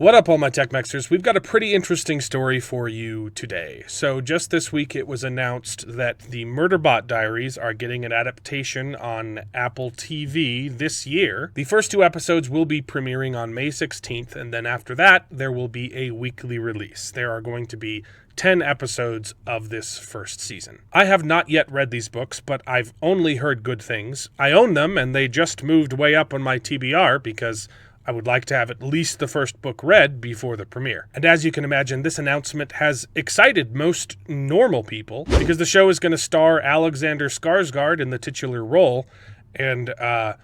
What up, all my Tech Mexers? We've got a pretty interesting story for you today. So just this week, it was announced that the Murderbot Diaries are getting an adaptation on Apple TV this year. The first 2 episodes will be premiering on May 16th, and then after that, there will be a weekly release. There are going to be 10 episodes of this first season. I have not yet read these books, but I've only heard good things. I own them, and they just moved way up on my TBR because I would like to have at least the first book read before the premiere. And as you can imagine, this announcement has excited most normal people because the show is going to star Alexander Skarsgård in the titular role, and that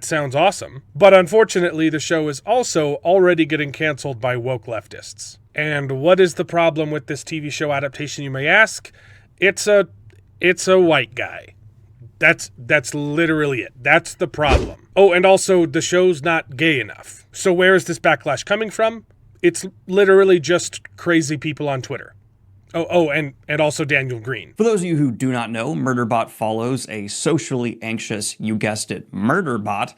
sounds awesome. But unfortunately, the show is also already getting canceled by woke leftists. And what is the problem with this TV show adaptation, you may ask? It's a white guy. That's literally it. That's the problem. Oh, and also the show's not gay enough. So where is this backlash coming from? It's literally just crazy people on Twitter. And also Daniel Green. For those of you who do not know, Murderbot follows a socially anxious, you guessed it, Murderbot,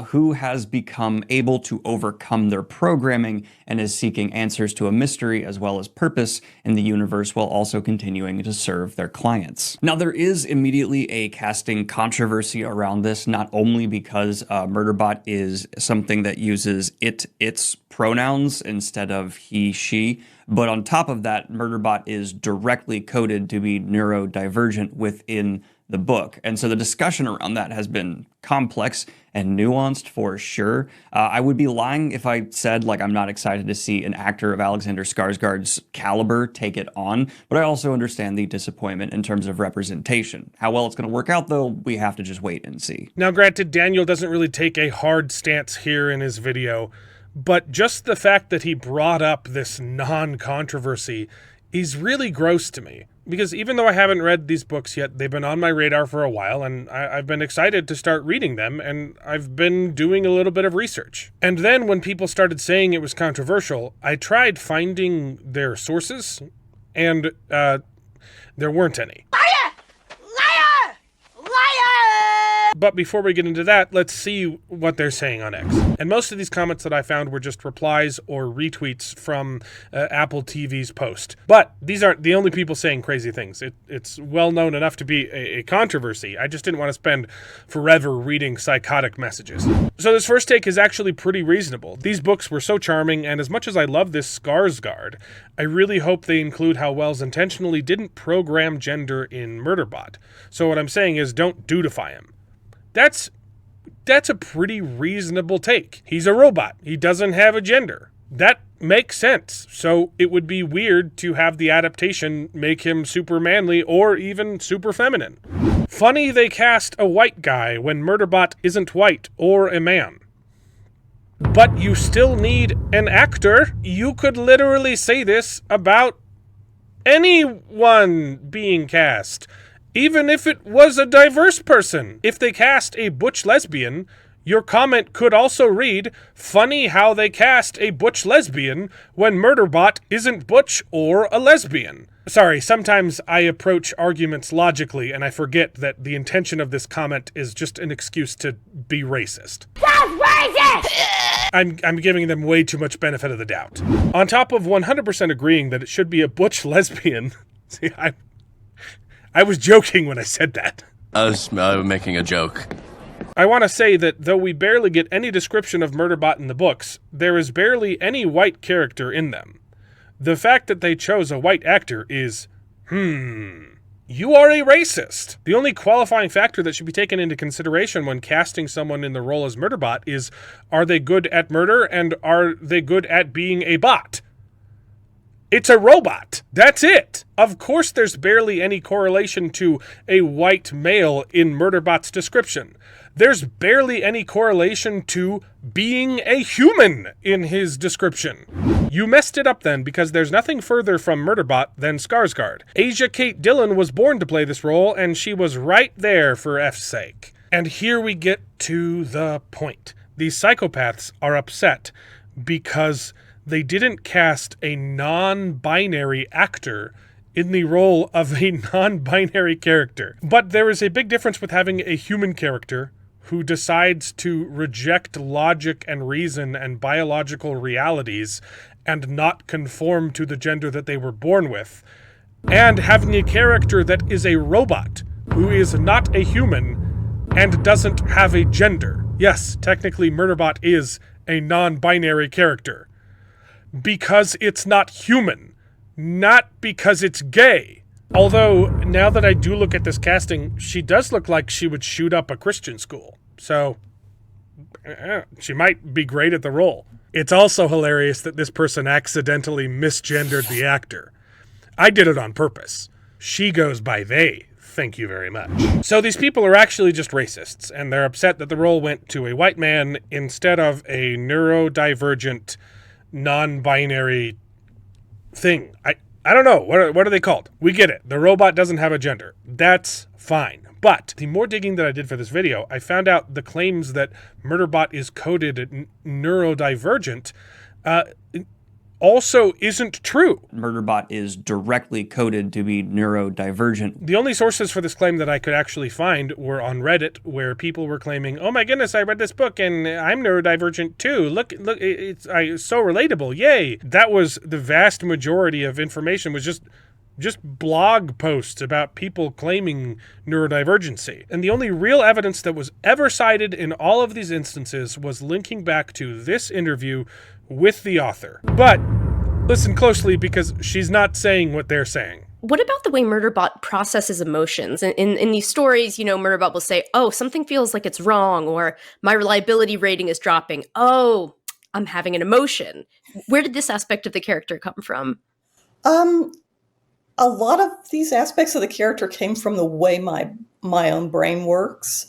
who has become able to overcome their programming and is seeking answers to a mystery as well as purpose in the universe while also continuing to serve their clients. Now, there is immediately a casting controversy around this, not only because Murderbot is something that uses its pronouns instead of he, she, but on top of that, Murderbot is directly coded to be neurodivergent within the book. And so the discussion around that has been complex and nuanced for sure. I would be lying if I said, like, I'm not excited to see an actor of Alexander Skarsgård's caliber take it on, but I also understand the disappointment in terms of representation. How well it's going to work out, though, we have to just wait and see. Now, granted, Daniel doesn't really take a hard stance here in his video, but just the fact that he brought up this non-controversy is really gross to me. Because even though I haven't read these books yet, they've been on my radar for a while, and I've been excited to start reading them, and I've been doing a little bit of research. And then when people started saying it was controversial, I tried finding their sources, and there weren't any. Liar! Liar! Liar! But before we get into that, let's see what they're saying on X. And most of these comments that I found were just replies or retweets from Apple TV's post. But these aren't the only people saying crazy things. It's well known enough to be a controversy. I just didn't want to spend forever reading psychotic messages. So this first take is actually pretty reasonable. These books were so charming, and as much as I love this Skarsgård, I really hope they include how Wells intentionally didn't program gender in Murderbot. So what I'm saying is, don't dudify him. That's a pretty reasonable take. He's a robot. He doesn't have a gender. That makes sense. So it would be weird to have the adaptation make him super manly or even super feminine. Funny they cast a white guy when Murderbot isn't white or a man. But you still need an actor. You could literally say this about anyone being cast. Even if it was a diverse person. If they cast a butch lesbian, your comment could also read, funny how they cast a butch lesbian when Murderbot isn't butch or a lesbian. Sorry, sometimes I approach arguments logically and I forget that the intention of this comment is just an excuse to be racist. That's racist! I'm giving them way too much benefit of the doubt. On top of 100% agreeing that it should be a butch lesbian, see, I was joking when I said that. I was making a joke. I want to say that though we barely get any description of Murderbot in the books, there is barely any white character in them. The fact that they chose a white actor is, you are a racist. The only qualifying factor that should be taken into consideration when casting someone in the role as Murderbot is, are they good at murder and are they good at being a bot? It's a robot. That's it. Of course there's barely any correlation to a white male in Murderbot's description. There's barely any correlation to being a human in his description. You messed it up then, because there's nothing further from Murderbot than Skarsgård. Asia Kate Dillon was born to play this role, and she was right there for F's sake. And here we get to the point. These psychopaths are upset because they didn't cast a non-binary actor in the role of a non-binary character. But there is a big difference with having a human character who decides to reject logic and reason and biological realities and not conform to the gender that they were born with, and having a character that is a robot who is not a human and doesn't have a gender. Yes, technically Murderbot is a non-binary character. Because it's not human, not because it's gay. Although, now that I do look at this casting, she does look like she would shoot up a Christian school. So, she might be great at the role. It's also hilarious that this person accidentally misgendered the actor. I did it on purpose. She goes by they. Thank you very much. So these people are actually just racists, and they're upset that the role went to a white man instead of a neurodivergent, non-binary thing. I don't know. What are they called? We get it. The robot doesn't have a gender. That's fine. But the more digging that I did for this video, I found out the claims that Murderbot is coded neurodivergent also isn't true. Murderbot is directly coded to be neurodivergent. The only sources for this claim that I could actually find were on Reddit, where people were claiming, "Oh my goodness, I read this book and I'm neurodivergent too. Look, it's so relatable. Yay!" That was the vast majority of information, was just blog posts about people claiming neurodivergency. And the only real evidence that was ever cited in all of these instances was linking back to this interview with the author. But listen closely, because she's not saying what they're saying. What about the way Murderbot processes emotions? In these stories, Murderbot will say, "Oh, something feels like it's wrong," or "My reliability rating is dropping." "Oh, I'm having an emotion." Where did this aspect of the character come from? A lot of these aspects of the character came from the way my own brain works.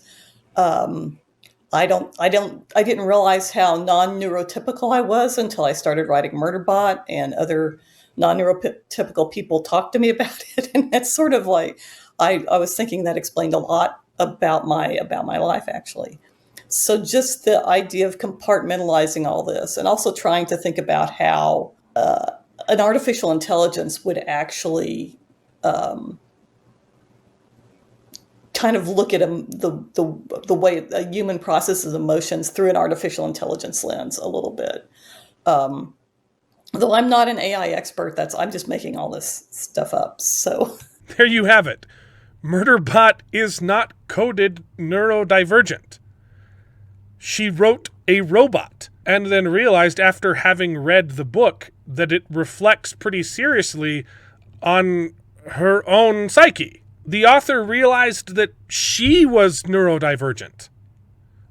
I didn't realize how non-neurotypical I was until I started writing Murderbot, and other non-neurotypical people talked to me about it. And that's sort of like, I was thinking that explained a lot about my life, actually. So just the idea of compartmentalizing all this, and also trying to think about how an artificial intelligence would actually kind of look at the way a human processes emotions through an artificial intelligence lens a little bit. Though I'm not an AI expert, I'm just making all this stuff up. So there you have it. Murderbot is not coded neurodivergent. She wrote a robot and then realized after having read the book that it reflects pretty seriously on her own psyche. The author realized that she was neurodivergent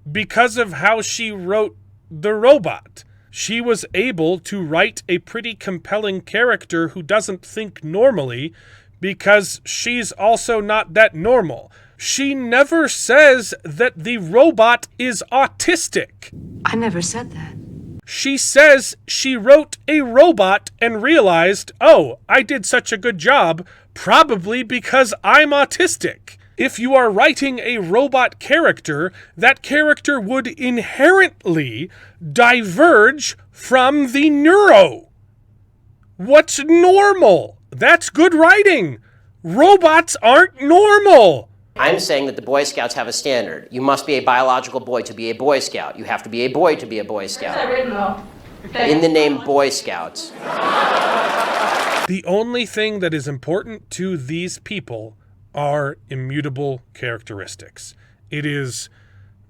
because of how she wrote the robot. She was able to write a pretty compelling character who doesn't think normally because she's also not that normal. She never says that the robot is autistic. I never said that. She says she wrote a robot and realized, "Oh, I did such a good job, probably because I'm autistic." If you are writing a robot character, that character would inherently diverge from the neuro. What's normal? That's good writing. Robots aren't normal. I'm saying that the Boy Scouts have a standard. You must be a biological boy to be a Boy Scout. You have to be a boy to be a Boy Scout. Where's that written, though? In the name Boy Scouts. The only thing that is important to these people are immutable characteristics. It is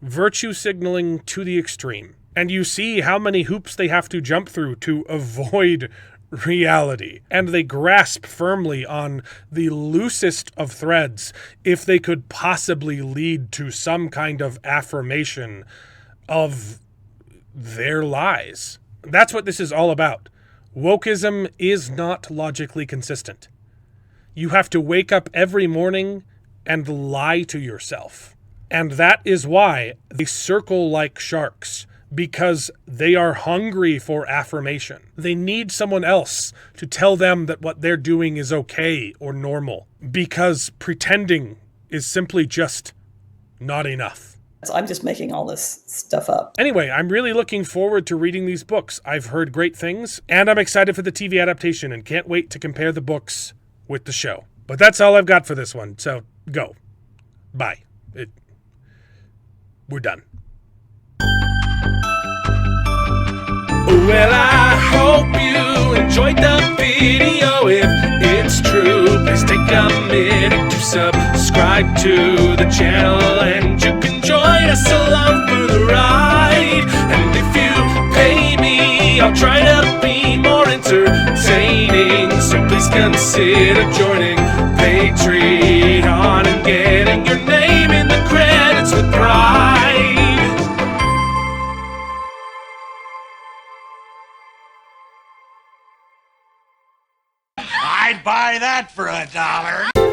virtue signaling to the extreme. And you see how many hoops they have to jump through to avoid reality. And they grasp firmly on the loosest of threads if they could possibly lead to some kind of affirmation of their lies. That's what this is all about. Wokeism is not logically consistent. You have to wake up every morning and lie to yourself. And that is why they circle like sharks, because they are hungry for affirmation. They need someone else to tell them that what they're doing is okay or normal, because pretending is simply just not enough. I'm just making all this stuff up. Anyway, I'm really looking forward to reading these books. I've heard great things, and I'm excited for the TV adaptation and can't wait to compare the books with the show. But that's all I've got for this one, so go. Bye. We're done. Well, I hope you enjoyed the video. If it's true, please take a minute to subscribe to the channel, and you can join us along for the ride. And if you pay me, I'll try to be more entertaining, so please consider joining Patreon and getting your name in the credits with pride. I'd buy that for $1.